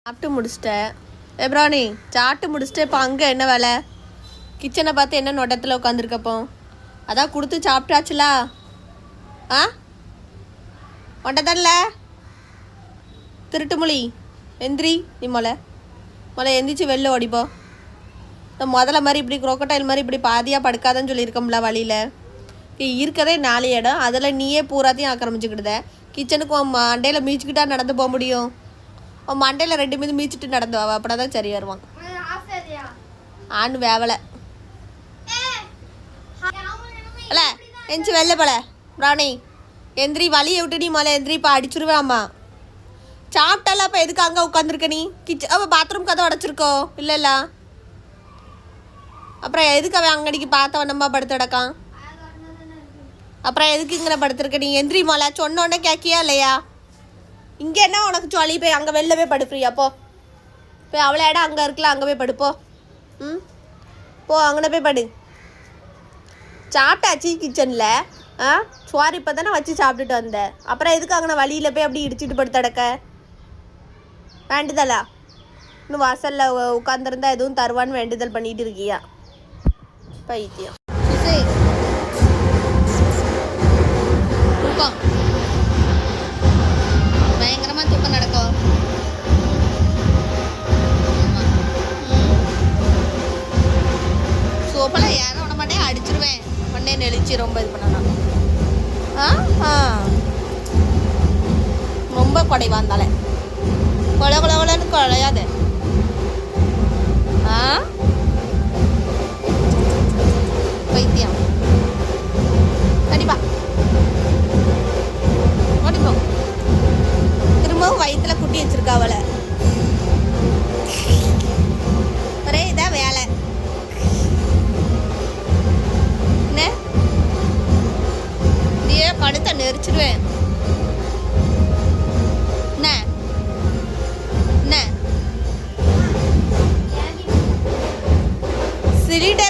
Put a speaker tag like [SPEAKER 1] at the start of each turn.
[SPEAKER 1] சாப்பிட்டு முடிச்சிட்டேன். எப்ரானி சாப்பிட்டு முடிச்சுட்டு இப்போ அங்கே என்ன வேலை? கிச்சனை பார்த்து என்ன நொட்டத்தில் உட்காந்துருக்கப்போ? அதான் கொடுத்து சாப்பிட்டாச்சுலா? ஆ ஒண்டதல்ல திருட்டுமொழி எந்திரி. நீ மொளை எந்திரிச்சு வெளில ஓடிப்போ. இந்த முதல்ல மாதிரி இப்படி குரோக்கட்டைல் மாதிரி இப்படி பாதியாக படுக்காதன்னு சொல்லியிருக்கோம்ல வழியில். இருக்கதே 4 இடம், அதில் நீயே பூராத்தையும் ஆக்கிரமிச்சுக்கிடுத. கிச்சனுக்கு உன் மண்டையில் மீச்சிக்கிட்டா நடந்து போக முடியும்? உன் மண்டையில் 2 மீது மீச்சிட்டு நடந்து வா, அப்படின்னா தான் சரி வருவான். ஆண் வேவலை அல்ல. எந்திச்சு வெளில போல ராணி எந்திரி. வழியை விட்டு நீ எந்திரிப்பா, அடிச்சுருவேம்மா. சாப்பிட்டால அப்போ எதுக்கு அங்கே உட்காந்துருக்க நீ? அவள் பாத்ரூம் கதை உடச்சிருக்கோ இல்லைல்ல? அப்புறம் எதுக்கு அவன் அங்கடிக்கு பார்த்தவனம்மா படுத்து கிடக்கான்? அப்புறம் எதுக்கு இங்கே படுத்துருக்க நீ? எந்திரி சொன்னோடனே கேட்கியா இல்லையா? இங்கே என்ன உனக்கு சொல்லி போய் அங்கே வெளில போய் படு ஃப்ரீயா போ. போய் அவ்வளோ இடம் அங்கே இருக்குல்ல, அங்கே போய் படுப்போ. போ அங்கே போய் படு. சாப்பிட்டாச்சு கிச்சனில். சோறு இப்போ தானே வச்சு சாப்பிட்டுட்டு வந்தேன். அப்புறம் எதுக்கு அங்கே வழியில் போய் அப்படி இடிச்சிட்டு படுத்தடக்க வேண்டுதலா? இன்னும் வாசலில் உட்காந்துருந்தா எதுவும் தருவான்னு வேண்டுதல் பண்ணிட்டு இருக்கியா? பைத்தியம். தூக்கம் பயங்கரமா தூக்கம் நடக்கும். சோப்பெல்லாம் யாரும் விட மாட்டேன், அடிச்சிருவேன். உடனே நெளிச்சு ரொம்ப இது பண்ணலாம். ரொம்ப குறைவா இருந்தாலே கொலன்னு குழையாது. பைத்தியம். கண்டிப்பா ஓடிப்போ. திரும்பவும் வயிற்றுல குட்டி வச்சிருக்கா அவளை. ஒரே இதான் வேலை. என்ன நீயே கழுத்தை நெரிச்சிடுவேன்.